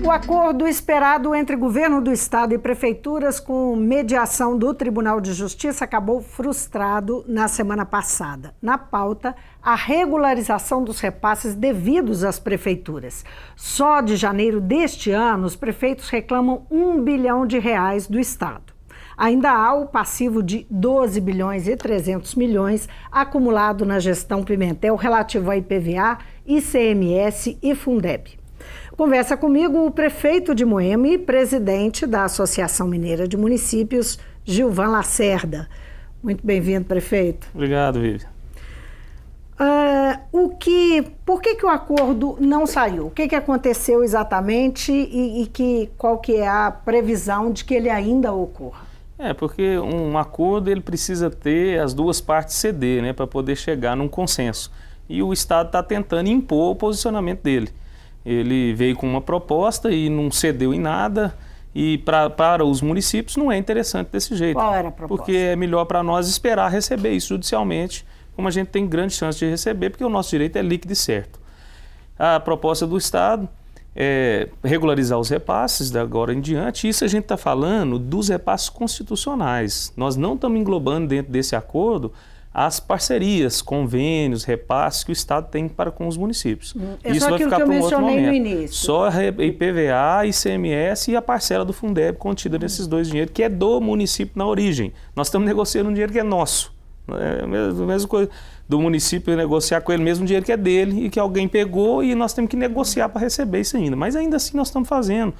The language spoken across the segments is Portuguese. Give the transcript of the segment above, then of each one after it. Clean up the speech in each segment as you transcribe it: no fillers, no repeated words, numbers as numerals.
O acordo esperado entre governo do estado e prefeituras com mediação do Tribunal de Justiça acabou frustrado na semana passada. Na pauta, a regularização dos repasses devidos às prefeituras. Só de janeiro deste ano, os prefeitos reclamam R$1 bilhão do estado. Ainda há o passivo de 12 bilhões e 300 milhões acumulado na gestão Pimentel relativo a IPVA, ICMS e Fundeb. Conversa comigo o prefeito de Moema e presidente da Associação Mineira de Municípios, Gilvan Lacerda. Muito bem-vindo, prefeito. Obrigado, Vivian. Por que o acordo não saiu? O que aconteceu exatamente qual que é a previsão de que ele ainda ocorra? Porque um acordo ele precisa ter as duas partes ceder, né, para poder chegar num consenso. E o Estado está tentando impor o posicionamento dele. Ele veio com uma proposta e não cedeu em nada, e para os municípios não é interessante desse jeito. Qual era a proposta? Porque é melhor para nós esperar receber isso judicialmente, como a gente tem grande chance de receber, porque o nosso direito é líquido e certo. A proposta do Estado é regularizar os repasses de agora em diante. Isso a gente está falando dos repasses constitucionais. Nós não estamos englobando dentro desse acordo as parcerias, convênios, repasses que o Estado tem para com os municípios. Isso só vai ficar para um outro momento. No início. Só IPVA, ICMS e a parcela do Fundeb contida nesses dois dinheiros, que é do município na origem. Nós estamos negociando um dinheiro que é nosso. É a mesma coisa do município negociar com ele mesmo um dinheiro que é dele e que alguém pegou e nós temos que negociar para receber isso ainda. Mas ainda assim nós estamos fazendo,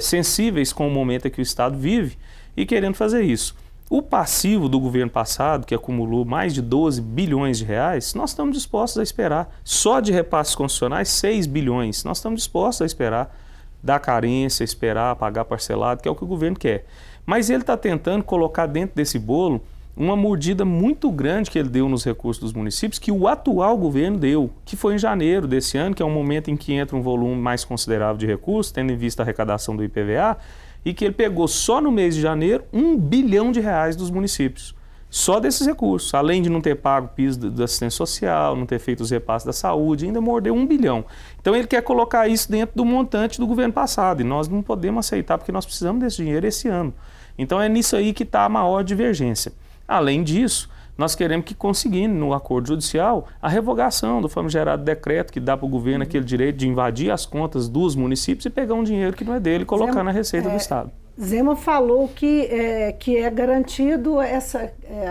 sensíveis com o momento em que o Estado vive e querendo fazer isso. O passivo do governo passado, que acumulou mais de 12 bilhões de reais, nós estamos dispostos a esperar. Só de repasses constitucionais, 6 bilhões. Nós estamos dispostos a esperar, dar carência, esperar, pagar parcelado, que é o que o governo quer. Mas ele está tentando colocar dentro desse bolo uma mordida muito grande que ele deu nos recursos dos municípios, que o atual governo deu, que foi em janeiro desse ano, que é um momento em que entra um volume mais considerável de recursos, tendo em vista a arrecadação do IPVA, e que ele pegou só no mês de janeiro R$1 bilhão dos municípios. Só desses recursos, além de não ter pago o piso da assistência social, não ter feito os repasses da saúde, ainda mordeu R$1 bilhão. Então ele quer colocar isso dentro do montante do governo passado e nós não podemos aceitar porque nós precisamos desse dinheiro esse ano. Então é nisso aí que está a maior divergência. Além disso, nós queremos que conseguindo no acordo judicial a revogação do famigerado decreto que dá para o governo aquele direito de invadir as contas dos municípios e pegar um dinheiro que não é dele e colocar na receita do Estado. Zema falou que é garantido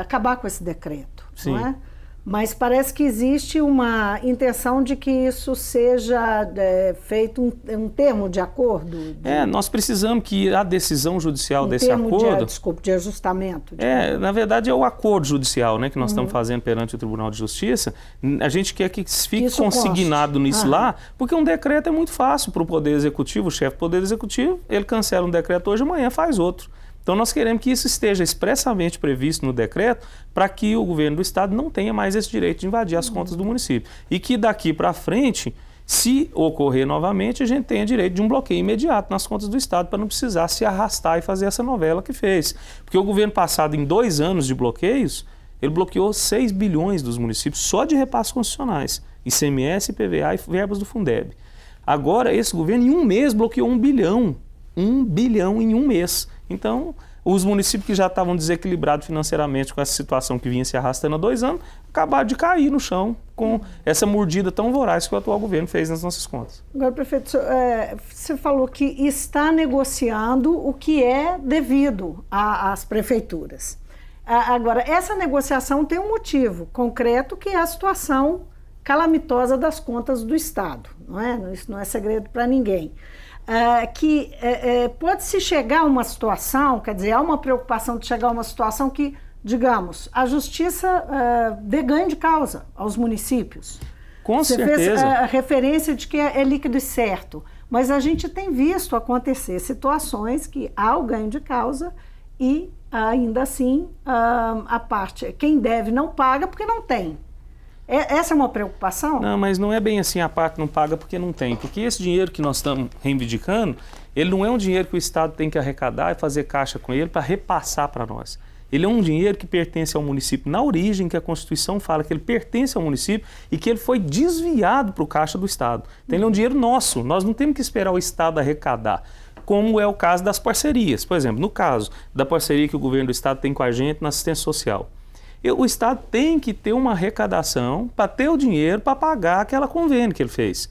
acabar com esse decreto, Sim. Não é? Mas parece que existe uma intenção de que isso seja feito um termo de acordo. Nós precisamos que a decisão judicial desse acordo... De ajustamento. Na verdade é o acordo judicial, né, que nós estamos fazendo perante o Tribunal de Justiça. A gente quer que fique consignado nisso lá, porque um decreto é muito fácil para o Poder Executivo, o chefe do Poder Executivo, ele cancela um decreto hoje, amanhã faz outro. Então nós queremos que isso esteja expressamente previsto no decreto para que o governo do Estado não tenha mais esse direito de invadir as contas do município. E que daqui para frente, se ocorrer novamente, a gente tenha direito de um bloqueio imediato nas contas do Estado para não precisar se arrastar e fazer essa novela que fez. Porque o governo passado, em 2 anos de bloqueios, ele bloqueou 6 bilhões dos municípios só de repasses constitucionais, ICMS, IPVA e verbas do Fundeb. Agora, esse governo, em um mês, bloqueou 1 bilhão. 1 bilhão em um mês. Então, os municípios que já estavam desequilibrados financeiramente com essa situação que vinha se arrastando há 2 anos, acabaram de cair no chão com essa mordida tão voraz que o atual governo fez nas nossas contas. Agora, prefeito, você falou que está negociando o que é devido às prefeituras. Agora, essa negociação tem um motivo concreto, que é a situação calamitosa das contas do Estado. Não é? Isso não é segredo para ninguém. Pode-se chegar a uma situação, quer dizer, há uma preocupação de chegar a uma situação que, digamos, a Justiça dê ganho de causa aos municípios. Com certeza. Você fez a referência de que é líquido e certo, mas a gente tem visto acontecer situações que há o ganho de causa e, ainda assim, quem deve não paga porque não tem. Essa é uma preocupação? Não, mas não é bem assim, a parte não paga porque não tem. Porque esse dinheiro que nós estamos reivindicando, ele não é um dinheiro que o Estado tem que arrecadar e fazer caixa com ele para repassar para nós. Ele é um dinheiro que pertence ao município na origem, que a Constituição fala que ele pertence ao município e que ele foi desviado para o caixa do Estado. Então ele é um dinheiro nosso, nós não temos que esperar o Estado arrecadar, como é o caso das parcerias. Por exemplo, no caso da parceria que o governo do Estado tem com a gente na assistência social. O Estado tem que ter uma arrecadação para ter o dinheiro para pagar aquela convênio que ele fez.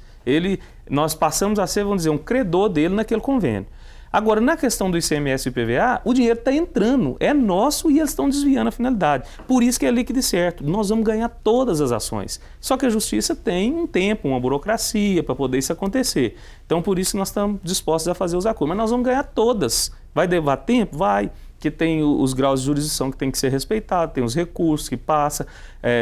Nós passamos a ser, vamos dizer, um credor dele naquele convênio. Agora, na questão do ICMS e IPVA, o dinheiro está entrando, é nosso e eles estão desviando a finalidade. Por isso que é líquido e certo, nós vamos ganhar todas as ações. Só que a Justiça tem um tempo, uma burocracia para poder isso acontecer. Então, por isso que nós estamos dispostos a fazer os acordos. Mas nós vamos ganhar todas. Vai levar tempo? Vai. Que tem os graus de jurisdição que tem que ser respeitados, tem os recursos que passa,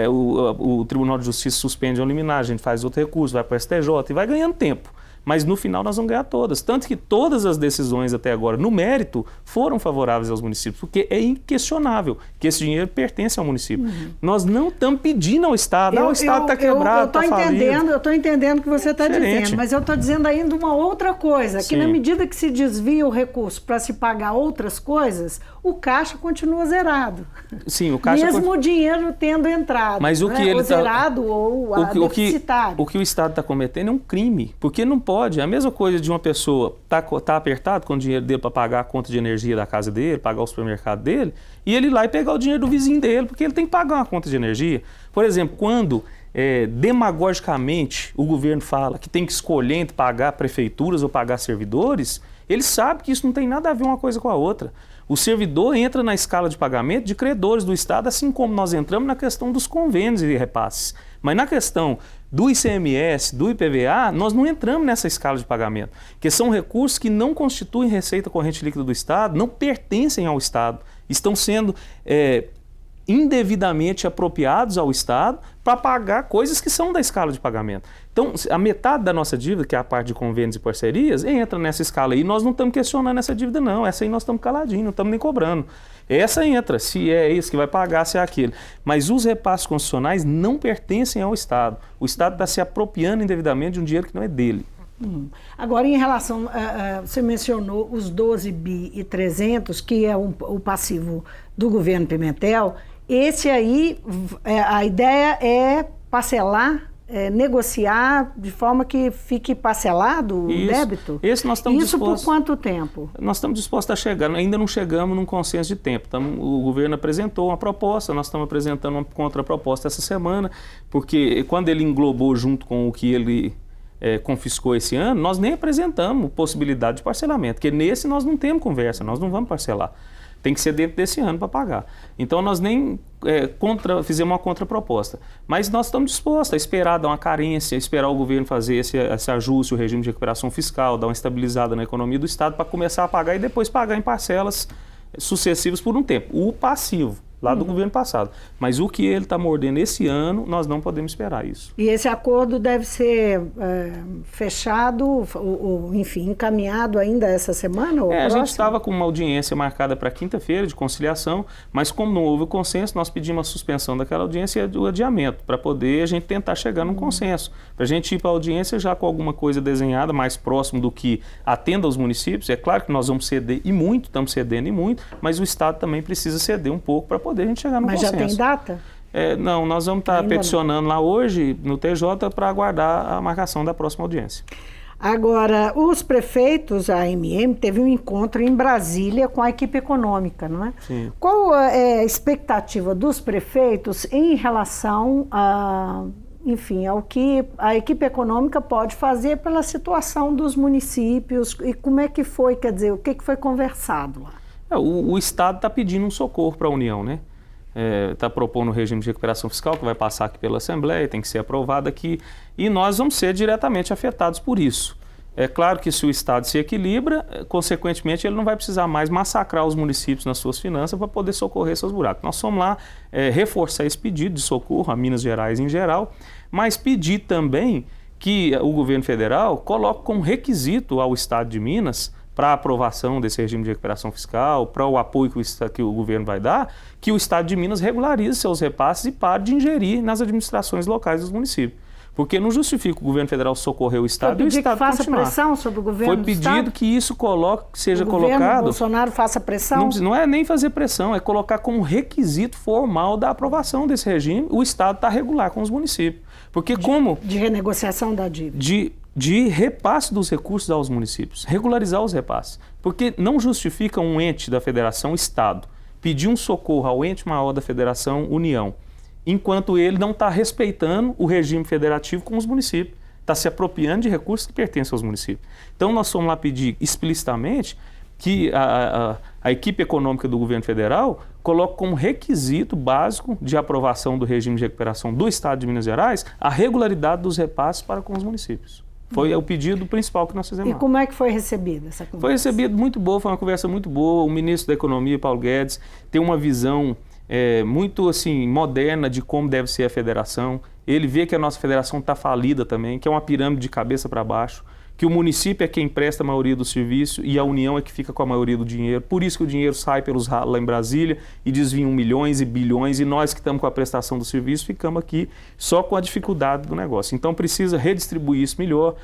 o Tribunal de Justiça suspende ou liminar, a gente faz outro recurso, vai para o STJ e vai ganhando tempo. Mas no final nós vamos ganhar todas. Tanto que todas as decisões até agora, no mérito, foram favoráveis aos municípios, porque é inquestionável que esse dinheiro pertence ao município. Nós não estamos pedindo ao Estado, o Estado está quebrado, está falido. Eu estou entendendo o que você está dizendo, mas eu estou dizendo ainda uma outra coisa, que na medida que se desvia o recurso para se pagar outras coisas, o caixa continua zerado. Sim, o caixa mesmo o dinheiro tendo entrado, mas o que ele zerado ou deficitário. O que o Estado está cometendo é um crime, porque não pode. A mesma coisa de uma pessoa tá apertado com o dinheiro dele para pagar a conta de energia da casa dele, pagar o supermercado dele, e ele ir lá e pegar o dinheiro do vizinho dele, porque ele tem que pagar uma conta de energia. Por exemplo, quando demagogicamente o governo fala que tem que escolher entre pagar prefeituras ou pagar servidores, ele sabe que isso não tem nada a ver uma coisa com a outra. O servidor entra na escala de pagamento de credores do Estado, assim como nós entramos na questão dos convênios e repasses. Mas na questão do ICMS, do IPVA, nós não entramos nessa escala de pagamento, que são recursos que não constituem receita corrente líquida do Estado, não pertencem ao Estado, estão sendo indevidamente apropriados ao Estado para pagar coisas que são da escala de pagamento. Então, a metade da nossa dívida, que é a parte de convênios e parcerias, entra nessa escala aí. Nós não estamos questionando essa dívida, não. Essa aí nós estamos caladinhos, não estamos nem cobrando. Essa entra, se é isso que vai pagar, se é aquilo. Mas os repasses constitucionais não pertencem ao Estado. O Estado está se apropriando indevidamente de um dinheiro que não é dele. Agora, em relação, você mencionou os 12 bi e 300, que é o passivo do governo Pimentel. Esse aí, a ideia é parcelar, negociar de forma que fique parcelado o débito? Isso por quanto tempo? Nós estamos dispostos a chegar, ainda não chegamos num consenso de tempo. O governo apresentou uma proposta, nós estamos apresentando uma contraproposta essa semana, porque quando ele englobou junto com o que ele confiscou esse ano, nós nem apresentamos possibilidade de parcelamento, porque nesse nós não temos conversa, nós não vamos parcelar. Tem que ser dentro desse ano para pagar. Então, nós nem fizemos uma contraproposta. Mas nós estamos dispostos a esperar dar uma carência, esperar o governo fazer esse ajuste, o regime de recuperação fiscal, dar uma estabilizada na economia do Estado para começar a pagar e depois pagar em parcelas sucessivas por um tempo. O passivo, lá do governo passado. Mas o que ele está mordendo esse ano, nós não podemos esperar isso. E esse acordo deve ser fechado, enfim, encaminhado ainda essa semana? Ou a gente estava com uma audiência marcada para quinta-feira de conciliação, mas como não houve o consenso, nós pedimos a suspensão daquela audiência e o adiamento, para poder a gente tentar chegar num consenso. Para a gente ir para a audiência já com alguma coisa desenhada, mais próximo do que atenda aos municípios. É claro que nós vamos ceder e muito, estamos cedendo e muito, mas o Estado também precisa ceder um pouco para poder a gente chegar no consenso. Mas já tem data? Não, nós vamos estar peticionando lá hoje no TJ para aguardar a marcação da próxima audiência. Agora, os prefeitos, a AMM, teve um encontro em Brasília com a equipe econômica, não é? Sim. Qual é a expectativa dos prefeitos em relação enfim, ao que a equipe econômica pode fazer pela situação dos municípios e como é que foi, quer dizer, o que foi conversado lá? O Estado está pedindo um socorro para a União, né? Está propondo o regime de recuperação fiscal que vai passar aqui pela Assembleia, tem que ser aprovado aqui e nós vamos ser diretamente afetados por isso. É claro que se o Estado se equilibra, consequentemente ele não vai precisar mais massacrar os municípios nas suas finanças para poder socorrer seus buracos. Nós fomos lá reforçar esse pedido de socorro a Minas Gerais em geral, mas pedir também que o governo federal coloque como requisito ao Estado de Minas para a aprovação desse regime de recuperação fiscal, para o apoio que o governo vai dar, que o Estado de Minas regularize seus repasses e pare de ingerir nas administrações locais dos municípios. Porque não justifica o governo federal socorrer o Estado e o Estado continuar. Foi pedido que faça pressão sobre o governo do Estado? Foi pedido que isso seja colocado... O governo Bolsonaro faça pressão? Não é nem fazer pressão, é colocar como requisito formal da aprovação desse regime o Estado está regular com os municípios. Porque De renegociação da dívida. De repasse dos recursos aos municípios, regularizar os repasses. Porque não justifica um ente da federação, Estado, pedir um socorro ao ente maior da federação, União, enquanto ele não está respeitando o regime federativo com os municípios, está se apropriando de recursos que pertencem aos municípios. Então nós fomos lá pedir explicitamente que a equipe econômica do governo federal coloque como requisito básico de aprovação do regime de recuperação do Estado de Minas Gerais a regularidade dos repasses para com os municípios. Foi o pedido principal que nós fizemos. E como é que foi recebida essa conversa? Foi recebido muito boa, foi uma conversa muito boa. O ministro da Economia, Paulo Guedes, tem uma visão muito assim, moderna de como deve ser a federação. Ele vê que a nossa federação está falida também, que é uma pirâmide de cabeça para baixo, que o município é quem presta a maioria do serviço e a União é que fica com a maioria do dinheiro. Por isso que o dinheiro sai pelos ralos lá em Brasília e desviam milhões e bilhões e nós que estamos com a prestação do serviço ficamos aqui só com a dificuldade do negócio. Então precisa redistribuir isso melhor,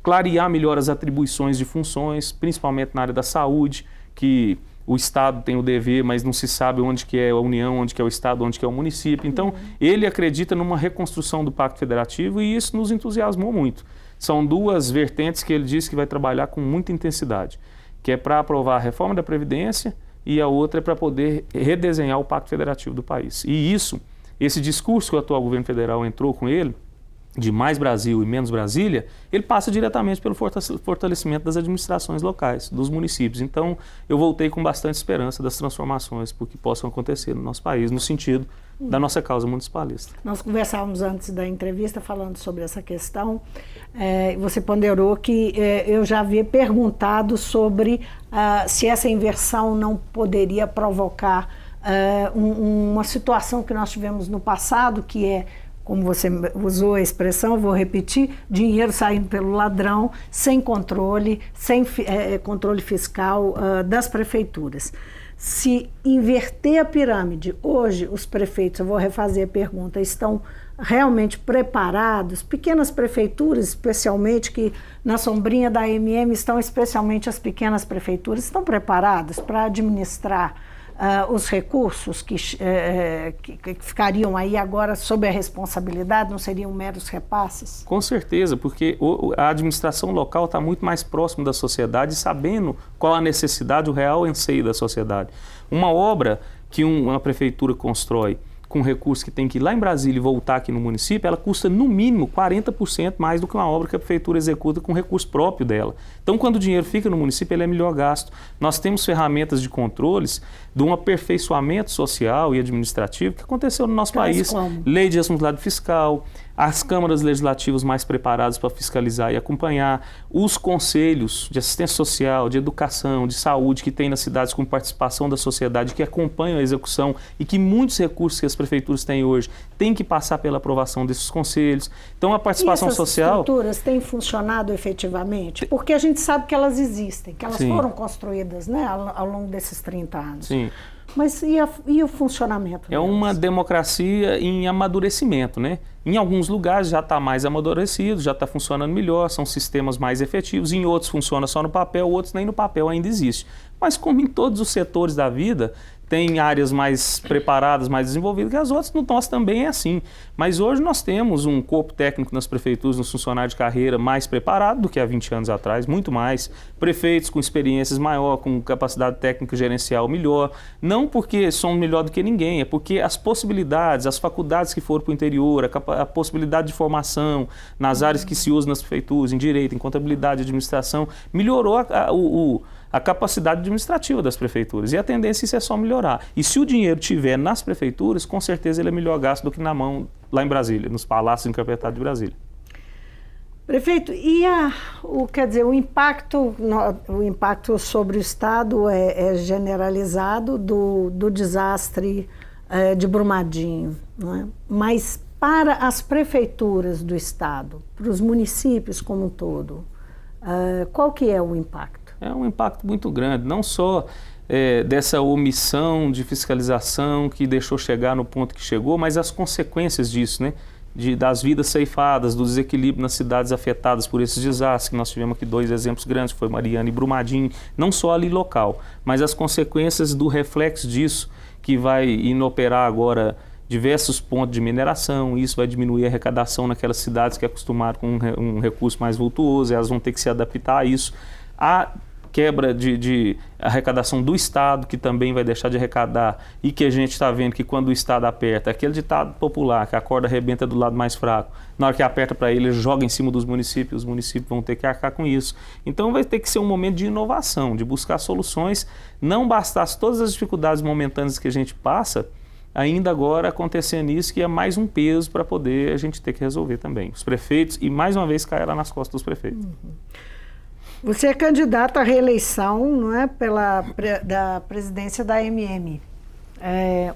clarear melhor as atribuições de funções, principalmente na área da saúde, que o Estado tem o dever, mas não se sabe onde que é a União, onde que é o Estado, onde que é o município. Então, ele acredita numa reconstrução do Pacto Federativo e isso nos entusiasmou muito. São duas vertentes que ele disse que vai trabalhar com muita intensidade, que é para aprovar a reforma da Previdência e a outra é para poder redesenhar o Pacto Federativo do país. E esse discurso que o atual governo federal entrou com ele, de mais Brasil e menos Brasília, ele passa diretamente pelo fortalecimento das administrações locais, dos municípios. Então, eu voltei com bastante esperança das transformações que possam acontecer no nosso país, no sentido da nossa causa municipalista. Nós conversávamos antes da entrevista falando sobre essa questão. Você ponderou que eu já havia perguntado sobre se essa inversão não poderia provocar uma situação que nós tivemos no passado, que é, como você usou a expressão, vou repetir, dinheiro saindo pelo ladrão, sem controle, sem controle fiscal das prefeituras. Se inverter a pirâmide, hoje os prefeitos, eu vou refazer a pergunta, estão realmente preparados? Pequenas prefeituras, especialmente, que na sombrinha da AMM estão especialmente as pequenas prefeituras, estão preparadas para administrar os recursos que ficariam aí agora sob a responsabilidade, não seriam meros repasses? Com certeza, porque a administração local está muito mais próximo da sociedade, sabendo qual a necessidade, o real anseio da sociedade. Uma obra que uma prefeitura constrói com recursos que tem que ir lá em Brasília e voltar aqui no município, ela custa no mínimo 40% mais do que uma obra que a prefeitura executa com recurso próprio dela. Então, quando o dinheiro fica no município, ele é melhor gasto. Nós temos ferramentas de controles de um aperfeiçoamento social e administrativo que aconteceu no nosso país. Lei de responsabilidade fiscal, as câmaras legislativas mais preparadas para fiscalizar e acompanhar, os conselhos de assistência social, de educação, de saúde que tem nas cidades com participação da sociedade, que acompanham a execução e que muitos recursos que as prefeituras têm hoje têm que passar pela aprovação desses conselhos. Então a participação social... essas estruturas têm funcionado efetivamente? Porque a gente sabe que elas existem, que elas foram construídas, né, ao longo desses 30 anos. Sim. Mas e o funcionamento delas? É uma democracia em amadurecimento, né? Em alguns lugares já está mais amadurecido, já está funcionando melhor, são sistemas mais efetivos, em outros funciona só no papel, outros nem no papel ainda existe. Mas como em todos os setores da vida, tem áreas mais preparadas, mais desenvolvidas que as outras, no nosso também é assim. Mas hoje nós temos um corpo técnico nas prefeituras, nos funcionários de carreira mais preparado do que há 20 anos atrás, muito mais. Prefeitos com experiências maior, com capacidade técnica gerencial melhor. Não porque somos melhor do que ninguém, é porque as possibilidades, as faculdades que foram para o interior, a possibilidade de formação nas áreas que se usam nas prefeituras, em direito, em contabilidade, administração, melhorou a capacidade administrativa das prefeituras. E a tendência é só melhorar. E se o dinheiro estiver nas prefeituras, com certeza ele é melhor gasto do que na mão lá em Brasília, nos palácios encarpetados de Brasília. Prefeito, e o impacto sobre o Estado é generalizado do desastre de Brumadinho, não é? Mas para as prefeituras do Estado, para os municípios como um todo, qual que é o impacto? É um impacto muito grande, não só dessa omissão de fiscalização que deixou chegar no ponto que chegou, mas as consequências disso, né? das vidas ceifadas, do desequilíbrio nas cidades afetadas por esses desastres, que nós tivemos aqui 2 exemplos grandes, que foi Mariana e Brumadinho, não só ali local, mas as consequências do reflexo disso, que vai inoperar agora diversos pontos de mineração, isso vai diminuir a arrecadação naquelas cidades que acostumaram com um recurso mais vultuoso, elas vão ter que se adaptar a isso. A quebra de arrecadação do Estado, que também vai deixar de arrecadar, e que a gente está vendo que quando o Estado aperta, aquele ditado popular, que a corda arrebenta do lado mais fraco, na hora que aperta para ele joga em cima dos municípios, os municípios vão ter que arcar com isso. Então vai ter que ser um momento de inovação, de buscar soluções, não bastasse todas as dificuldades momentâneas que a gente passa, ainda agora acontecendo isso, que é mais um peso para poder a gente ter que resolver também. Os prefeitos, e mais uma vez cairá nas costas dos prefeitos. Você é candidato à reeleição, não é, da presidência da AMM,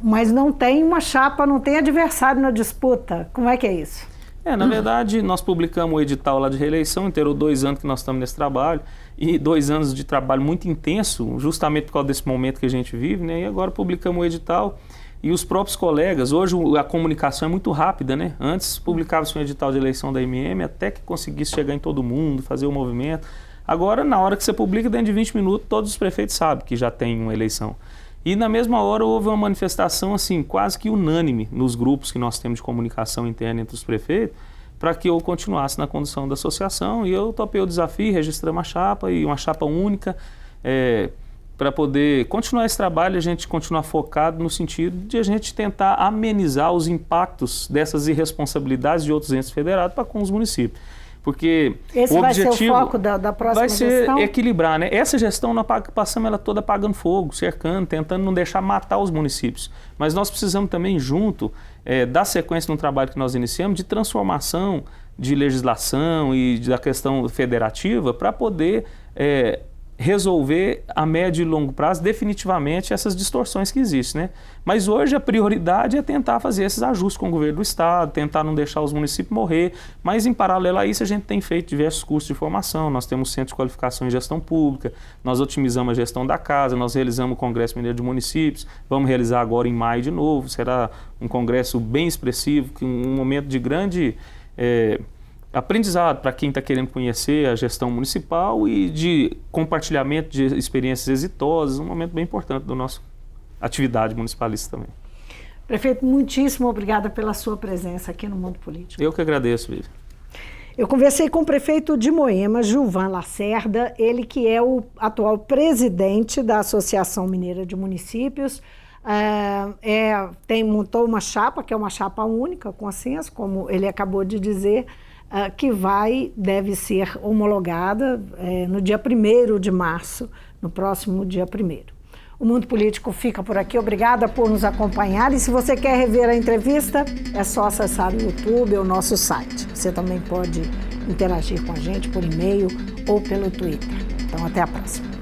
mas não tem uma chapa, não tem adversário na disputa. Como é que é isso? Na verdade, nós publicamos o edital lá de reeleição, inteirou 2 anos que nós estamos nesse trabalho, e 2 anos de trabalho muito intenso, justamente por causa desse momento que a gente vive, né? E agora publicamos o edital. E os próprios colegas, hoje a comunicação é muito rápida, né? Antes publicava-se um edital de eleição da AMM até que conseguisse chegar em todo mundo, fazer o movimento. Agora, na hora que você publica, dentro de 20 minutos, todos os prefeitos sabem que já tem uma eleição. E na mesma hora houve uma manifestação assim, quase que unânime nos grupos que nós temos de comunicação interna entre os prefeitos, para que eu continuasse na condução da associação. E eu topei o desafio, registramos uma chapa, e uma chapa única, para poder continuar esse trabalho, a gente continuar focado no sentido de a gente tentar amenizar os impactos dessas irresponsabilidades de outros entes federados para com os municípios. Porque esse vai ser o foco da próxima gestão? Vai ser equilibrar, né? Essa gestão nós passamos ela toda apagando fogo, cercando, tentando não deixar matar os municípios. Mas nós precisamos também, junto, dar sequência no trabalho que nós iniciamos, de transformação de legislação e da questão federativa para poder resolver a médio e longo prazo definitivamente essas distorções que existem, né? Mas hoje a prioridade é tentar fazer esses ajustes com o governo do Estado, tentar não deixar os municípios morrer, mas em paralelo a isso a gente tem feito diversos cursos de formação, nós temos centro de qualificação em gestão pública, nós otimizamos a gestão da casa, nós realizamos o Congresso Mineiro de Municípios, vamos realizar agora em maio de novo, será um congresso bem expressivo, um momento de grande aprendizado para quem está querendo conhecer a gestão municipal e de compartilhamento de experiências exitosas, um momento bem importante da nossa atividade municipalista também. Prefeito, muitíssimo obrigada pela sua presença aqui no Mundo Político. Eu que agradeço, Vivi. Eu conversei com o prefeito de Moema, Gilvan Lacerda, ele que é o atual presidente da Associação Mineira de Municípios, montou uma chapa, que é uma chapa única, consenso, como ele acabou de dizer, que deve ser homologada no dia 1º de março, no próximo dia 1º. O Mundo Político fica por aqui. Obrigada por nos acompanhar. E se você quer rever a entrevista, é só acessar o YouTube ou o nosso site. Você também pode interagir com a gente por e-mail ou pelo Twitter. Então, até a próxima.